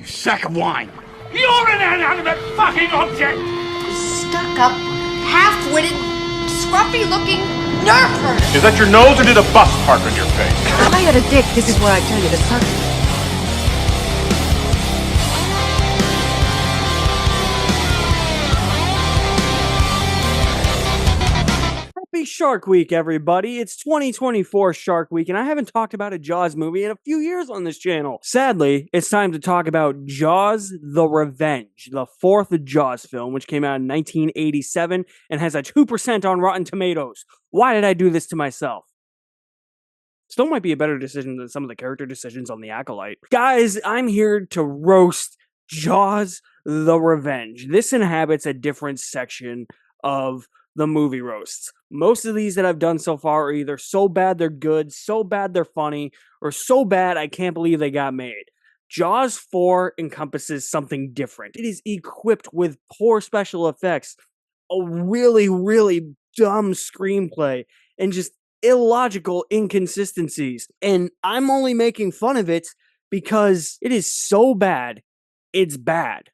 You sack of wine. You're an inanimate fucking object! Stuck-up, half-witted, scruffy-looking nerve herder. Is that your nose or did a bus park on your face? If I had a dick, this is what I'd tell you to suck. Happy Shark Week, everybody. It's 2024 Shark Week, and I haven't talked about a Jaws movie in a few years on this channel. Sadly, it's time to talk about Jaws: The Revenge, the fourth Jaws film, which came out in 1987 and has a 2% on Rotten Tomatoes. Why did I do this to myself? Still might be a better decision than some of the character decisions on The Acolyte. Guys, I'm here to roast Jaws: The Revenge. This inhabits a different section of the movie roasts. Most of these that I've done so far are either so bad they're good, so bad they're funny, or so bad I can't believe they got made. Jaws 4 encompasses something different. It is equipped with poor special effects, a really, really dumb screenplay, and just illogical inconsistencies. And I'm only making fun of it because it is so bad, it's bad.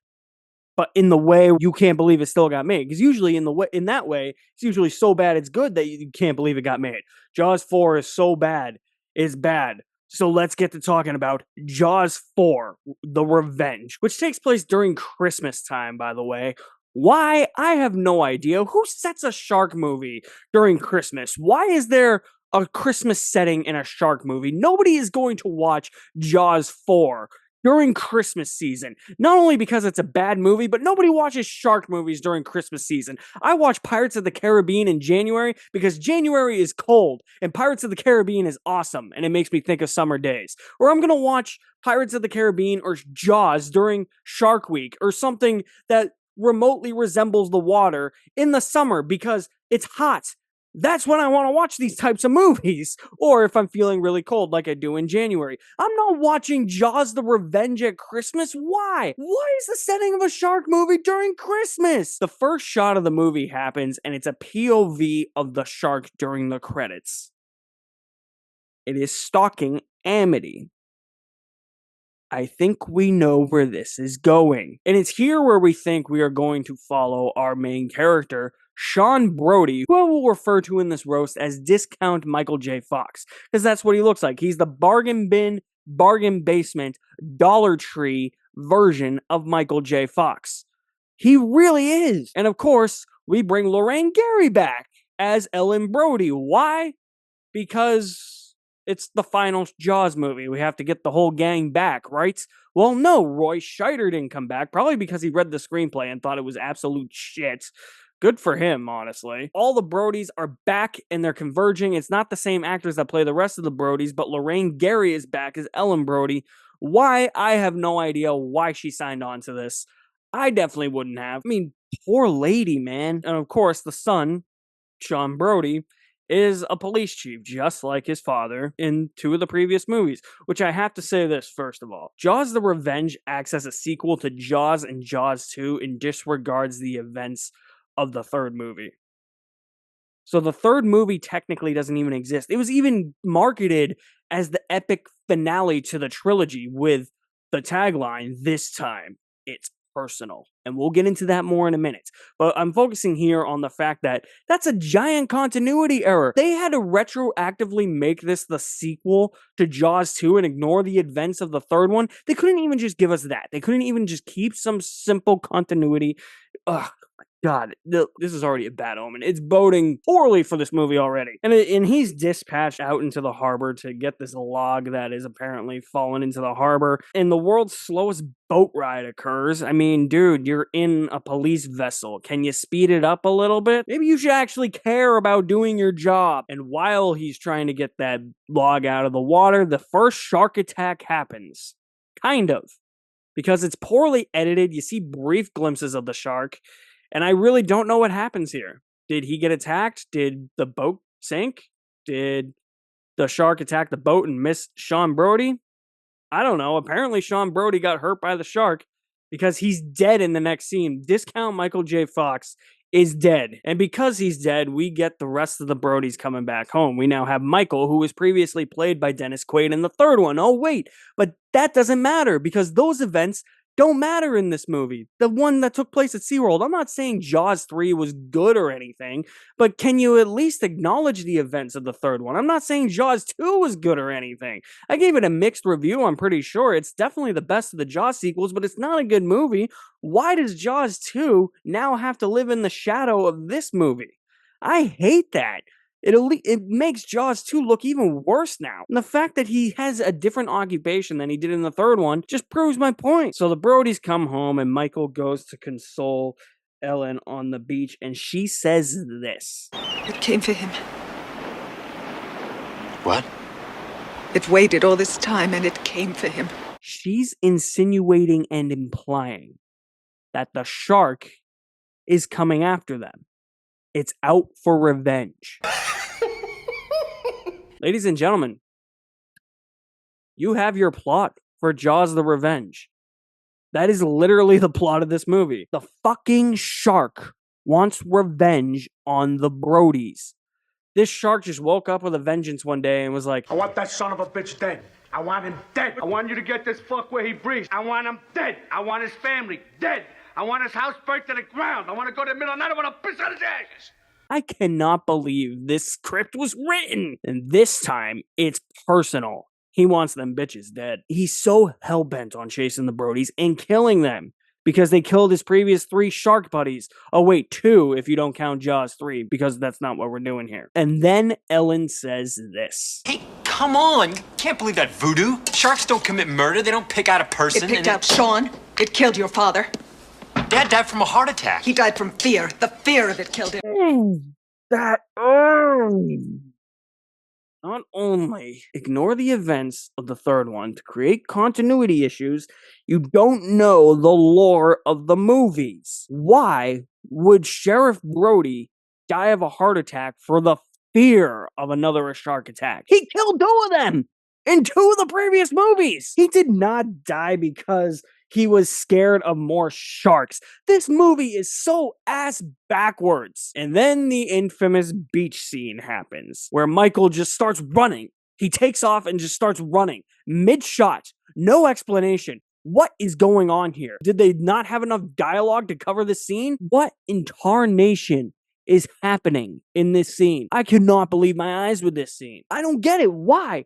But in the way you can't believe it still got made. Because usually in that way, it's usually so bad it's good that you can't believe it got made. Jaws 4 is so bad, it's bad. So let's get to talking about Jaws 4, The Revenge, which takes place during Christmas time, by the way. Why? I have no idea. Who sets a shark movie during Christmas? Why is there a Christmas setting in a shark movie? Nobody is going to watch Jaws 4 during Christmas season. Not only because it's a bad movie, but nobody watches shark movies during Christmas season. I watch Pirates of the Caribbean in January because January is cold and Pirates of the Caribbean is awesome and it makes me think of summer days. Or I'm going to watch Pirates of the Caribbean or Jaws during Shark Week or something that remotely resembles the water in the summer because it's hot. That's when I want to watch these types of movies. Or if I'm feeling really cold like I do in January. I'm not watching Jaws: The Revenge at Christmas. Why? Why is the setting of a shark movie during Christmas? The first shot of the movie happens and it's a POV of the shark during the credits. It is stalking Amity. I think we know where this is going. And it's here where we think we are going to follow our main character, Sean Brody, who I will refer to in this roast as Discount Michael J. Fox, because that's what he looks like. He's the bargain bin, bargain basement, Dollar Tree version of Michael J. Fox. He really is. And of course, we bring Lorraine Gary back as Ellen Brody. Why? Because it's the final Jaws movie. We have to get the whole gang back, right? Well, no, Roy Scheider didn't come back, probably because he read the screenplay and thought it was absolute shit. Good for him, honestly. All the Brodies are back and they're converging. It's not the same actors that play the rest of the Brodies, but Lorraine Gary is back as Ellen Brody. Why? I have no idea why she signed on to this. I definitely wouldn't have. I mean, poor lady, man. And of course, the son, Sean Brody, is a police chief, just like his father in two of the previous movies, which I have to say this first of all. Jaws: The Revenge acts as a sequel to Jaws and Jaws 2 and disregards the events of the third movie. So the third movie technically doesn't even exist. It was even marketed as the epic finale to the trilogy with the tagline, "This time, it's personal." And we'll get into that more in a minute. But I'm focusing here on the fact that that's a giant continuity error. They had to retroactively make this the sequel to Jaws 2 and ignore the events of the third one. They couldn't even just give us that. They couldn't even just keep some simple continuity. Ugh. God, this is already a bad omen. It's boding poorly for this movie already. And he's dispatched out into the harbor to get this log that is apparently fallen into the harbor. And the world's slowest boat ride occurs. I mean, dude, you're in a police vessel. Can you speed it up a little bit? Maybe you should actually care about doing your job. And while he's trying to get that log out of the water, the first shark attack happens. Kind of. Because it's poorly edited. You see brief glimpses of the shark. And I really don't know what happens here. Did he get attacked? Did the boat sink? Did the shark attack the boat and miss Sean Brody? I don't know. Apparently Sean Brody got hurt by the shark because he's dead in the next scene. Discount Michael J. Fox is dead. And because he's dead, we get the rest of the Brodies coming back home. We now have Michael, who was previously played by Dennis Quaid in the third one. Oh, wait, but that doesn't matter because those events don't matter in this movie. The one that took place at SeaWorld. I'm not saying Jaws 3 was good or anything, but can you at least acknowledge the events of the third one? I'm not saying Jaws 2 was good or anything. I gave it a mixed review, I'm pretty sure. It's definitely the best of the Jaws sequels, but it's not a good movie. Why does Jaws 2 now have to live in the shadow of this movie? I hate that. It makes Jaws 2 look even worse now. And the fact that he has a different occupation than he did in the third one just proves my point. So the Brodies come home and Michael goes to console Ellen on the beach and she says this. It came for him. What? It waited all this time and it came for him. She's insinuating and implying that the shark is coming after them. It's out for revenge. Ladies and gentlemen, you have your plot for Jaws the Revenge. That is literally the plot of this movie. The fucking shark wants revenge on the Brodies. This shark just woke up with a vengeance one day and was like, I want that son of a bitch dead. I want him dead. I want you to get this fuck where he breathes. I want him dead. I want his family dead. I want his house burnt to the ground. I want to go to the middle of the night. I want to piss on his ashes. I cannot believe this script was written. And this time, it's personal. He wants them bitches dead. He's so hell-bent on chasing the Brodies and killing them because they killed his previous 3 shark buddies. Oh wait, 2 if you don't count Jaws 3, because that's not what we're doing here. And then Ellen says this. Hey, come on. You can't believe that voodoo. Sharks don't commit murder. They don't pick out a person. It picked out Sean. It killed your father. Dad died from a heart attack. He died from fear. The fear of it killed him. Not only ignore the events of the third one to create continuity issues, you don't know the lore of the movies. Why would Sheriff Brody die of a heart attack for the fear of another shark attack? He killed 2 of them in 2 of the previous movies. He did not die because he was scared of more sharks. This movie is so ass backwards. And then the infamous beach scene happens, where Michael just starts running. He takes off and just starts running. Mid-shot. No explanation. What is going on here? Did they not have enough dialogue to cover the scene? What in tarnation is happening in this scene? I cannot believe my eyes with this scene. I don't get it. Why?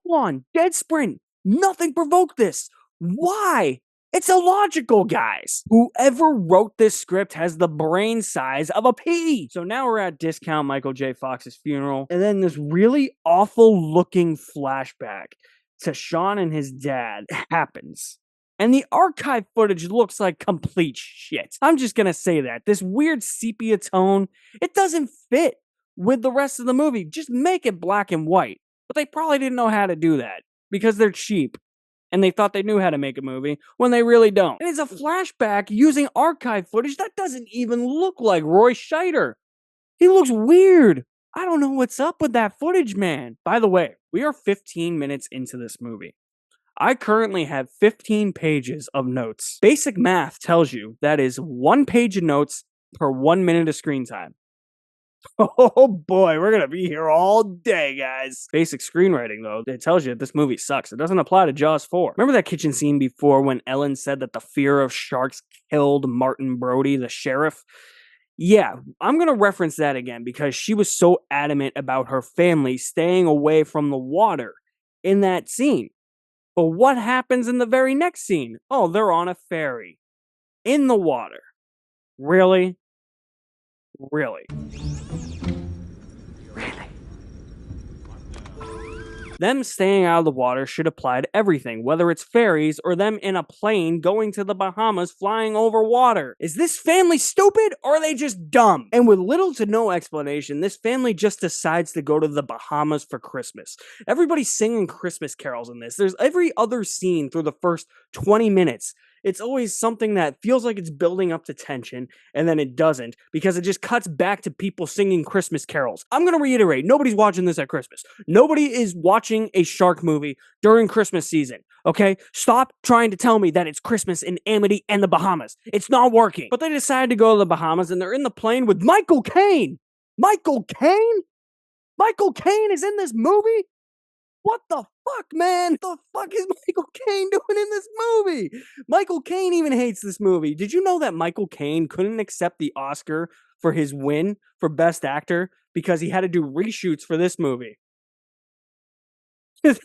Hold on. Dead sprint. Nothing provoked this. Why? It's illogical, guys. Whoever wrote this script has the brain size of a pea. So now we're at Discount Michael J. Fox's funeral. And then this really awful looking flashback to Sean and his dad happens. And the archive footage looks like complete shit. I'm just gonna say that. This weird sepia tone, it doesn't fit with the rest of the movie. Just make it black and white. But they probably didn't know how to do that because they're cheap. And they thought they knew how to make a movie when they really don't. And it's a flashback using archive footage that doesn't even look like Roy Scheider. He looks weird. I don't know what's up with that footage, man. By the way, we are 15 minutes into this movie. I currently have 15 pages of notes. Basic math tells you that is 1 page of notes per 1 minute of screen time. Oh boy, we're gonna be here all day, guys. Basic screenwriting, though, it tells you that this movie sucks. It doesn't apply to Jaws 4. Remember that kitchen scene before when Ellen said that the fear of sharks killed Martin Brody, the sheriff? Yeah, I'm gonna reference that again because she was so adamant about her family staying away from the water in that scene. But what happens in the very next scene? Oh, they're on a ferry. In the water. Really? Really? Them staying out of the water should apply to everything, whether it's ferries or them in a plane going to the Bahamas flying over water. Is this family stupid or are they just dumb? And with little to no explanation, this family just decides to go to the Bahamas for Christmas. Everybody's singing Christmas carols in this. There's every other scene through the first 20 minutes It's always something that feels like it's building up to tension, and then it doesn't, because it just cuts back to people singing Christmas carols. I'm gonna reiterate, nobody's watching this at Christmas. Nobody is watching a shark movie during Christmas season, okay? Stop trying to tell me that it's Christmas in Amity and the Bahamas. It's not working. But they decided to go to the Bahamas, and they're in the plane with Michael Caine! Michael Caine? Michael Caine is in this movie? What the fuck, man? The fuck is Michael Caine doing in this movie? Michael Caine even hates this movie. Did you know that Michael Caine couldn't accept the Oscar for his win for Best Actor because he had to do reshoots for this movie?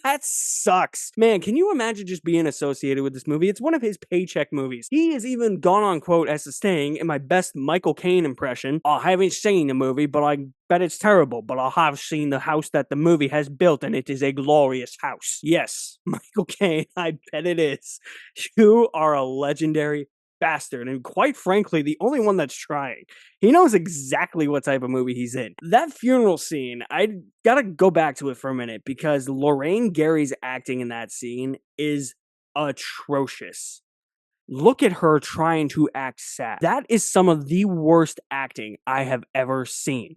That sucks. Man, can you imagine just being associated with this movie? It's one of his paycheck movies. He has even gone on quote as to saying, in my best Michael Caine impression, I haven't seen the movie, but I bet it's terrible, but I have seen the house that the movie has built, and it is a glorious house. Yes, Michael Caine, I bet it is. You are a legendary bastard, and quite frankly, the only one that's trying. He knows exactly what type of movie he's in. That funeral scene, I gotta go back to it for a minute, because Lorraine Gary's acting in that scene is atrocious. Look at her trying to act sad. That is some of the worst acting I have ever seen.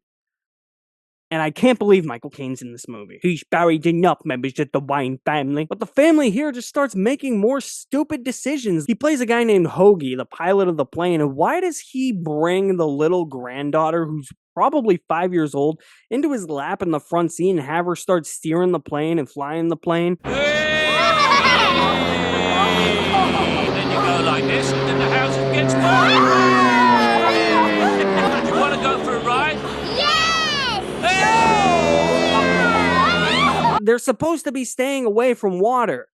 And I can't believe Michael Caine's in this movie. He's buried enough members of the Wayne family. But the family here just starts making more stupid decisions. He plays a guy named Hoagie, the pilot of the plane, and why does he bring the little granddaughter, who's probably 5 years old, into his lap in the front seat and have her start steering the plane and flying the plane? Then you go like this, and then the house gets warm. You want to go for a ride? They're supposed to be staying away from water.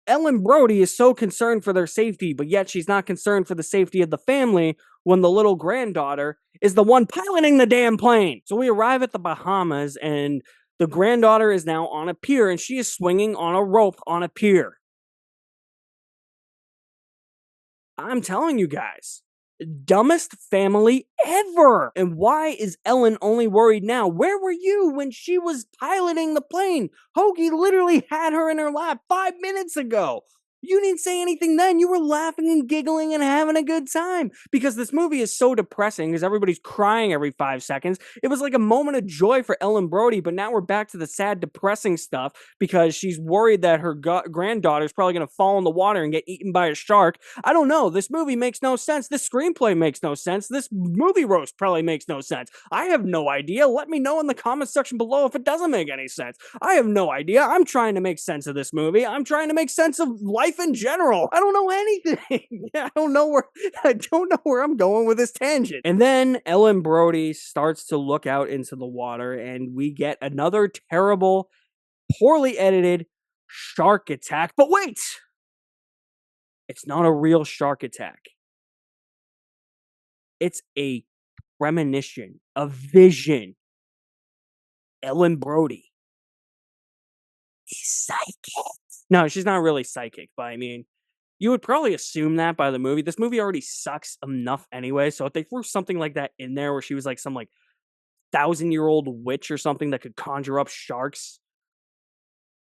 Ellen Brody is so concerned for their safety, but yet she's not concerned for the safety of the family when the little granddaughter is the one piloting the damn plane. So we arrive at the Bahamas, and the granddaughter is now on a pier, and she is swinging on a rope on a pier. I'm telling you guys, dumbest family ever. And why is Ellen only worried now? Where were you when she was piloting the plane? Hoagie literally had her in her lap 5 minutes ago. You didn't say anything then. You were laughing and giggling and having a good time. Because this movie is so depressing because everybody's crying every 5 seconds. It was like a moment of joy for Ellen Brody, but now we're back to the sad, depressing stuff because she's worried that her granddaughter's probably going to fall in the water and get eaten by a shark. I don't know. This movie makes no sense. This screenplay makes no sense. This movie roast probably makes no sense. I have no idea. Let me know in the comment section below if it doesn't make any sense. I have no idea. I'm trying to make sense of this movie. I'm trying to make sense of life in general. I don't know anything. I don't know where I'm going with this tangent. And then Ellen Brody starts to look out into the water, and we get another terrible, poorly edited shark attack. But wait! It's not a real shark attack. It's a premonition, a vision. Ellen Brody is psychic. No, she's not really psychic, but I mean, you would probably assume that by the movie. This movie already sucks enough anyway, so if they threw something like that in there where she was like some like 1,000-year-old witch or something that could conjure up sharks,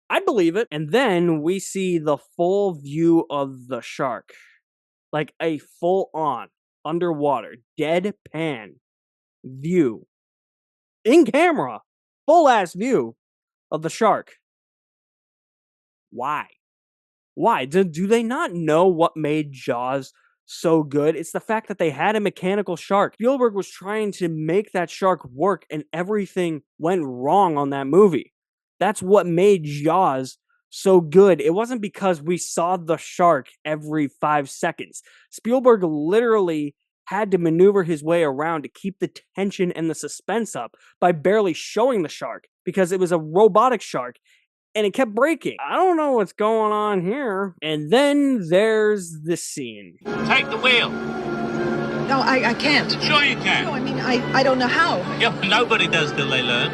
I'd believe it. And then we see the full view of the shark. Like a full-on, underwater, deadpan view. In camera. Full-ass view of the shark. Why? Why? Do they not know what made Jaws so good? It's the fact that they had a mechanical shark. Spielberg was trying to make that shark work, and everything went wrong on that movie. That's what made Jaws so good. It wasn't because we saw the shark every 5 seconds. Spielberg literally had to maneuver his way around to keep the tension and the suspense up by barely showing the shark because it was a robotic shark. And it kept breaking. I don't know what's going on here. And then there's this scene. Take the wheel. No, I can't. Sure you can. No, I mean, I don't know how. Yeah, nobody does till they learn.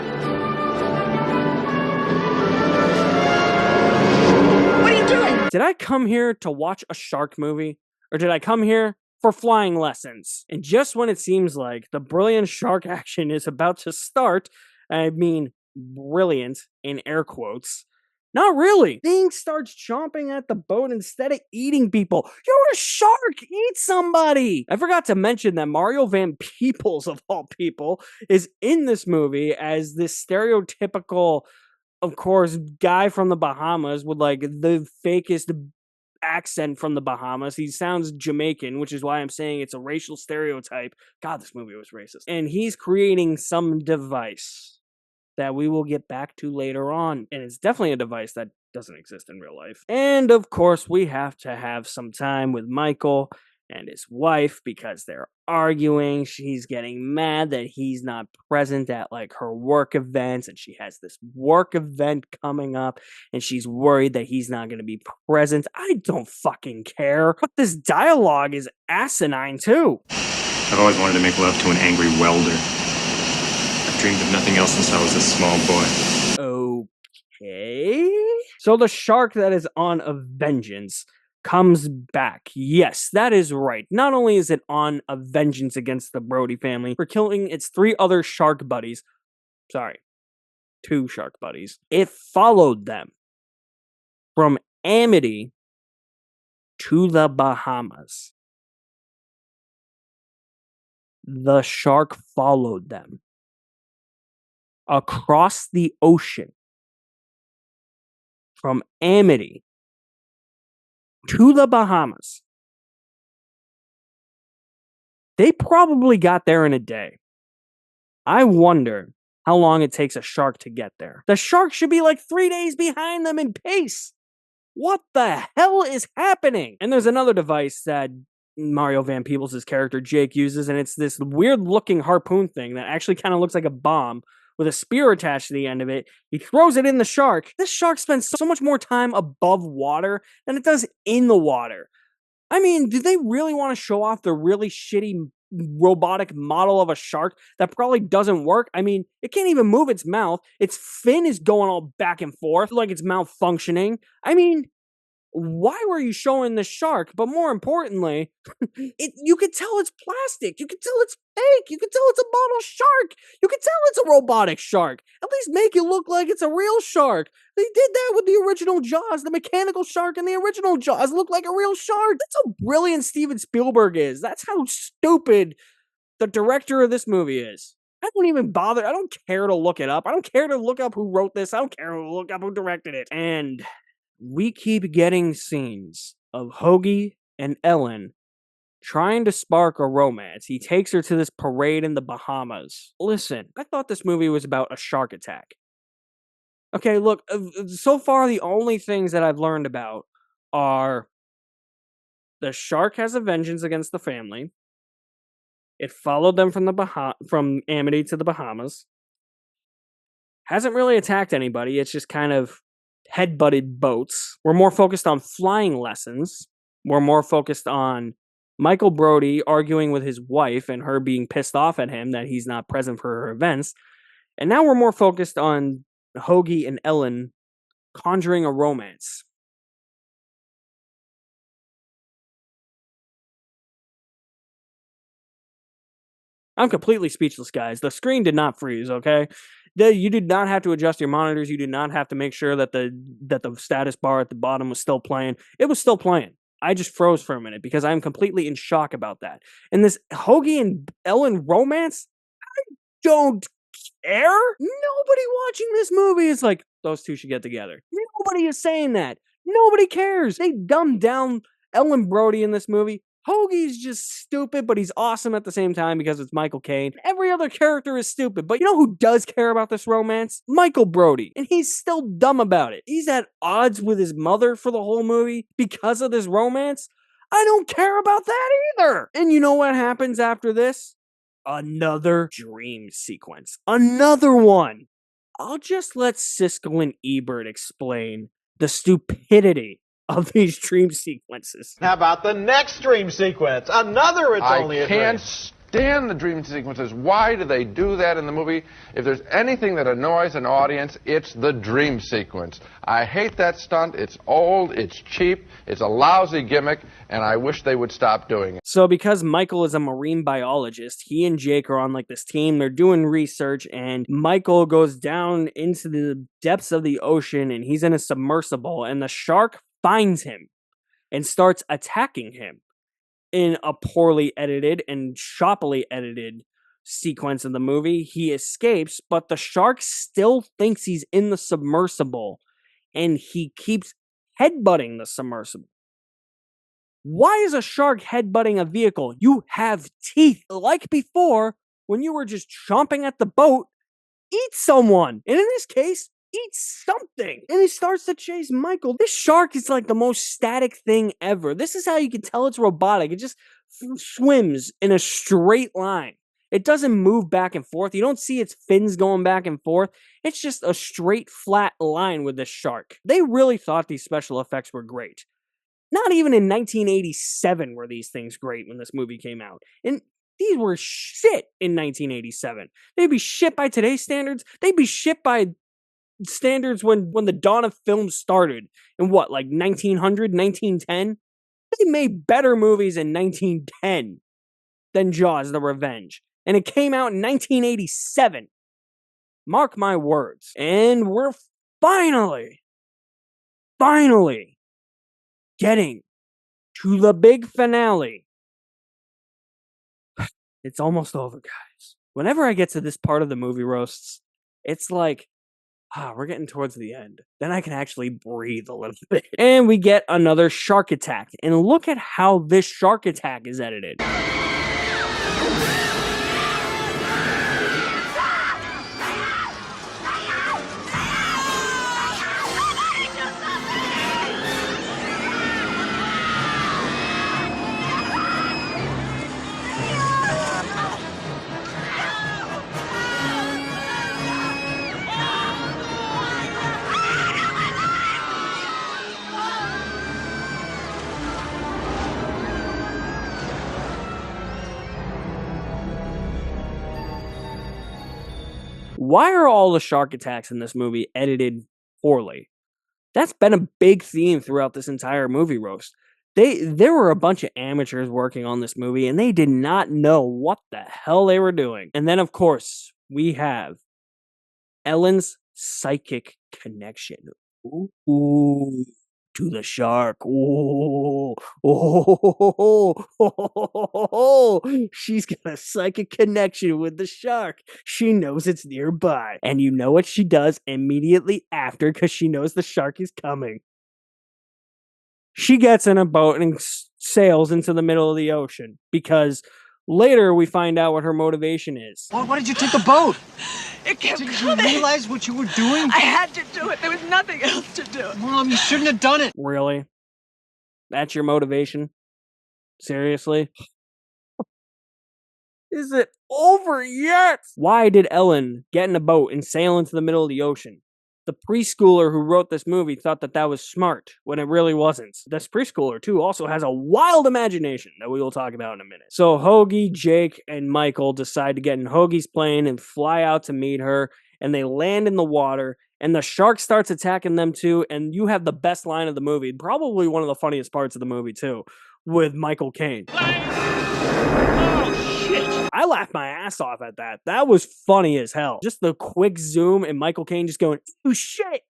What are you doing? Did I come here to watch a shark movie? Or did I come here for flying lessons? And just when it seems like the brilliant shark action is about to start, I mean, brilliant in air quotes, Not really. Thing starts chomping at the boat instead of eating people. You're a shark! Eat somebody! I forgot to mention that Mario Van Peebles, of all people, is in this movie as this stereotypical, of course, guy from the Bahamas with like the fakest accent from the Bahamas. He sounds Jamaican, which is why I'm saying it's a racial stereotype. God, this movie was racist. And he's creating some device that we will get back to later on. And it's definitely a device that doesn't exist in real life. And of course, we have to have some time with Michael and his wife because they're arguing. She's getting mad that he's not present at like her work events, and she has this work event coming up and she's worried that he's not going to be present. I don't fucking care. But this dialogue is asinine too. I've always wanted to make love to an angry welder. I've dreamed of nothing else since I was a small boy. Okay. So the shark that is on a vengeance comes back. Yes, that is right. Not only is it on a vengeance against the Brody family for killing its 3 other shark buddies. Sorry. 2 shark buddies. It followed them from Amity to the Bahamas. The shark followed them across the ocean from Amity to the Bahamas. They probably got there in a day. I wonder how long it takes a shark to get there. The shark should be like 3 days behind them in pace. What the hell is happening? And there's another device that Mario Van Peebles' character Jake uses, and it's this weird looking harpoon thing that actually kind of looks like a bomb with a spear attached to the end of it. He throws it in the shark. This shark spends so much more time above water than it does in the water. I mean, do they really want to show off the really shitty robotic model of a shark that probably doesn't work? I mean, it can't even move its mouth. Its fin is going all back and forth like it's malfunctioning. I mean, why were you showing the shark? But more importantly, you could tell it's plastic. You could tell it's fake. You could tell it's a model shark. You could tell it's a robotic shark. At least make it look like it's a real shark. They did that with the original Jaws. The mechanical shark in the original Jaws looked like a real shark. That's how brilliant Steven Spielberg is. That's how stupid the director of this movie is. I don't even bother. I don't care to look it up. I don't care to look up who wrote this. I don't care to look up who directed it. And we keep getting scenes of Hoagie and Ellen trying to spark a romance. He takes her to this parade in the Bahamas. Listen, I thought this movie was about a shark attack. Okay, look, so far the only things that I've learned about are the shark has a vengeance against the family. It followed them from Amity to the Bahamas. Hasn't really attacked anybody. It's just kind of head-butted boats. We're more focused on flying lessons. We're more focused on Michael Brody arguing with his wife and her being pissed off at him that he's not present for her events. And now we're more focused on Hoagie and Ellen conjuring a romance. I'm completely speechless, guys. The screen did not freeze, okay? You did not have to adjust your monitors. You did not have to make sure that the status bar at the bottom was still playing. It was still playing. I just froze for a minute because I'm completely in shock about that. And this Hoagie and Ellen romance, I don't care. Nobody watching this movie is like, those two should get together. Nobody is saying that. Nobody cares. They dumbed down Ellen Brody in this movie. Hoagie's just stupid, but he's awesome at the same time because it's Michael Caine. Every other character is stupid, but you know who does care about this romance? Michael Brody. And he's still dumb about it. He's at odds with his mother for the whole movie because of this romance. I don't care about that either. And you know what happens after this? Another dream sequence. Another one. I'll just let Siskel and Ebert explain the stupidity of these dream sequences. How about the next dream sequence? Another It's Only a Dream. I can't stand the dream sequences. Why do they do that in the movie? If there's anything that annoys an audience, it's the dream sequence. I hate that stunt. It's old, it's cheap, it's a lousy gimmick, and I wish they would stop doing it. So because Michael is a marine biologist, he and Jake are on like this team. They're doing research, and Michael goes down into the depths of the ocean, and he's in a submersible, and the shark finds him and starts attacking him in a poorly edited and shoppily edited sequence of the movie. He escapes, but the shark still thinks he's in the submersible, and he keeps headbutting the submersible. Why is a shark headbutting a vehicle? You have teeth. Like before, when you were just chomping at the boat, eat someone. And in this case, eat something. And he starts to chase Michael. This shark is like the most static thing ever. This is how you can tell it's robotic. It just swims in a straight line. It doesn't move back and forth. You don't see its fins going back and forth. It's just a straight, flat line with this shark. They really thought these special effects were great. Not even in 1987 were these things great when this movie came out. And these were shit in 1987. They'd be shit by today's standards. They'd be shit by standards when the dawn of film started. In what, like 1900, 1910? They made better movies in 1910 than Jaws: The Revenge. And it came out in 1987. Mark my words. And we're finally getting to the big finale. It's almost over, guys. Whenever I get to this part of the movie roasts, it's like, we're getting towards the end. Then I can actually breathe a little bit. And we get another shark attack. And look at how this shark attack is edited. Why are all the shark attacks in this movie edited poorly? That's been a big theme throughout this entire movie roast. There were a bunch of amateurs working on this movie, and they did not know what the hell they were doing. And then, of course, we have Ellen's psychic connection. Ooh, to the shark. Ooh, she's got a psychic connection with the shark. She knows it's nearby. And you know what she does immediately after, because she knows the shark is coming. She gets in a boat and sails into the middle of the ocean, because later we find out what her motivation is. Why did you take the boat? It kept Did coming. you realize what you were doing? I had to do it. There was nothing else to do. Mom, you shouldn't have done it. Really? That's your motivation? Seriously? Is it over yet? Why did Ellen get in a boat and sail into the middle of the ocean? The preschooler who wrote this movie thought that was smart, when it really wasn't. This preschooler, too, also has a wild imagination that we will talk about in a minute. So Hoagie, Jake, and Michael decide to get in Hoagie's plane and fly out to meet her, and they land in the water, and the shark starts attacking them, too, and you have the best line of the movie, probably one of the funniest parts of the movie, too, with Michael Caine. I laughed my ass off at that. That was funny as hell. Just the quick zoom and Michael Caine just going, oh shit.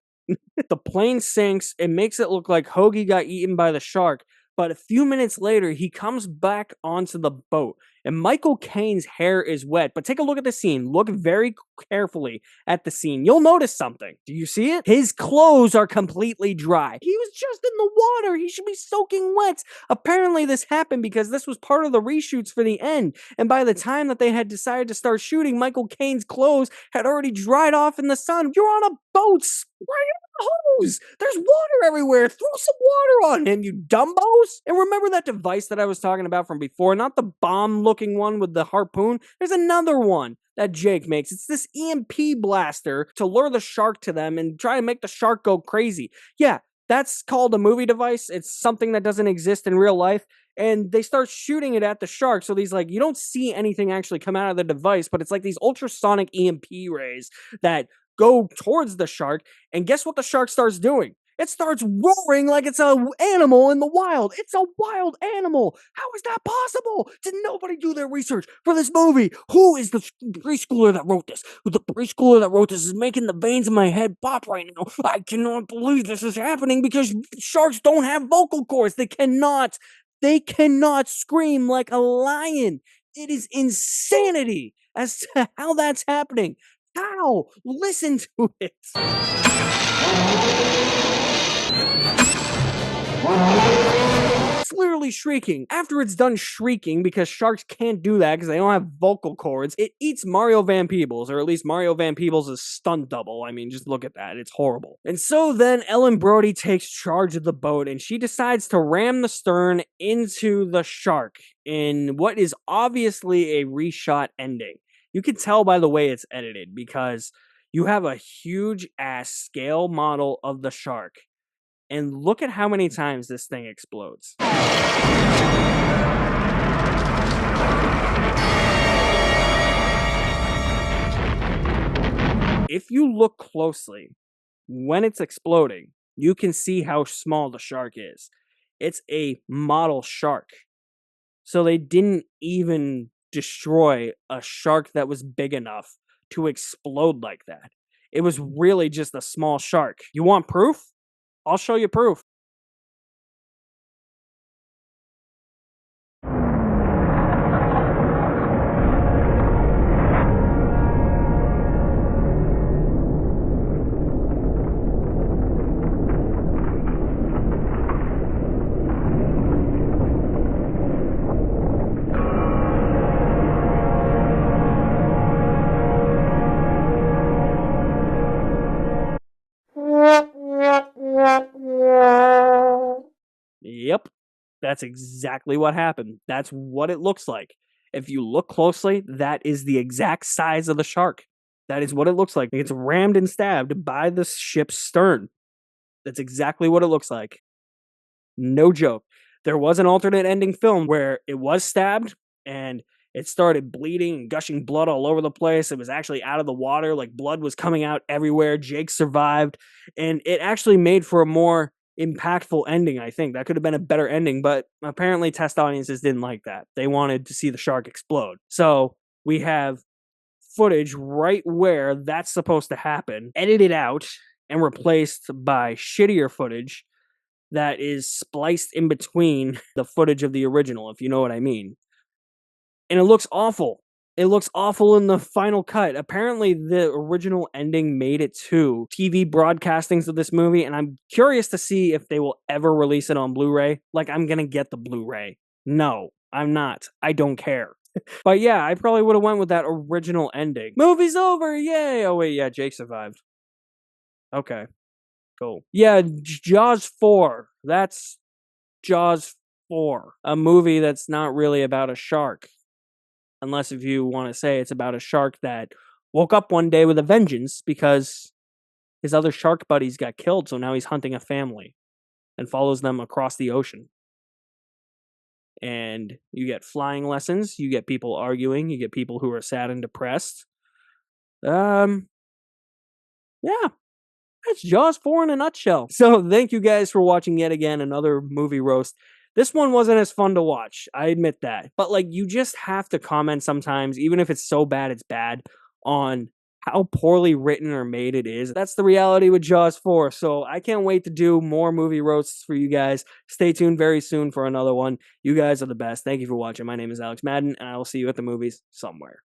The plane sinks. It makes it look like Hoagie got eaten by the shark. But a few minutes later, he comes back onto the boat. And Michael Caine's hair is wet. But take a look at the scene. Look very carefully at the scene. You'll notice something. Do you see it? His clothes are completely dry. He was just in the water. He should be soaking wet. Apparently this happened because this was part of the reshoots for the end. And by the time that they had decided to start shooting, Michael Caine's clothes had already dried off in the sun. You're on a boat. Spray on the hose. There's water everywhere. Throw some water on him, you dumbos. And remember that device that I was talking about from before? Not the bomb-looking one with the harpoon. There's another one that Jake makes. It's this EMP blaster to lure the shark to them and try and make the shark go crazy. Yeah, that's called a movie device. It's something that doesn't exist in real life. and they start shooting it at the shark. So these, like, you don't see anything actually come out of the device, but it's like these ultrasonic EMP rays that go towards the shark. And guess what the shark starts doing? It starts roaring like it's an animal in the wild. It's a wild animal. How is that possible? Did nobody do their research for this movie? Who is the preschooler that wrote this? The preschooler that wrote this is making the veins in my head pop right now. I cannot believe this is happening because sharks don't have vocal cords. They cannot scream like a lion. It is insanity as to how that's happening. How? Listen to it. It's literally shrieking. After it's done shrieking, because sharks can't do that because they don't have vocal cords, it eats Mario Van Peebles, or at least Mario Van Peebles' stunt double. I mean, just look at that. It's horrible. And so then Ellen Brody takes charge of the boat, and she decides to ram the stern into the shark in what is obviously a reshot ending. You can tell by the way it's edited, because you have a huge ass scale model of the shark. And look at how many times this thing explodes. If you look closely, when it's exploding, you can see how small the shark is. It's a model shark. So they didn't even destroy a shark that was big enough to explode like that. It was really just a small shark. You want proof? I'll show you proof. Yep, that's exactly what happened. That's what it looks like. If you look closely, that is the exact size of the shark. That is what it looks like. It gets rammed and stabbed by the ship's stern. That's exactly what it looks like. No joke. There was an alternate ending film where it was stabbed and it started bleeding and gushing blood all over the place. It was actually out of the water, like blood was coming out everywhere. Jake survived, and it actually made for a more impactful ending, I think. That could have been a better ending, but apparently test audiences didn't like that. They wanted to see the shark explode. So we have footage right where that's supposed to happen, edited out and replaced by shittier footage that is spliced in between the footage of the original, if you know what I mean. And it looks awful. It looks awful in the final cut. Apparently, the original ending made it to TV broadcastings of this movie, and I'm curious to see if they will ever release it on Blu-ray. Like, I'm gonna get the Blu-ray. No, I'm not. I don't care. But yeah, I probably would have went with that original ending. Movie's over, yay! Oh wait, yeah, Jake survived. Okay, cool. Yeah, Jaws 4. That's Jaws 4. A movie that's not really about a shark. Unless if you want to say it's about a shark that woke up one day with a vengeance because his other shark buddies got killed, so now he's hunting a family and follows them across the ocean. And you get flying lessons, you get people arguing, you get people who are sad and depressed. Yeah, that's Jaws 4 in a nutshell. So thank you guys for watching yet again another movie roast. This one wasn't as fun to watch, I admit that. But, like, you just have to comment sometimes, even if it's so bad it's bad, on how poorly written or made it is. That's the reality with Jaws 4. So I can't wait to do more movie roasts for you guys. Stay tuned very soon for another one. You guys are the best. Thank you for watching. My name is Alex Madden, and I will see you at the movies somewhere.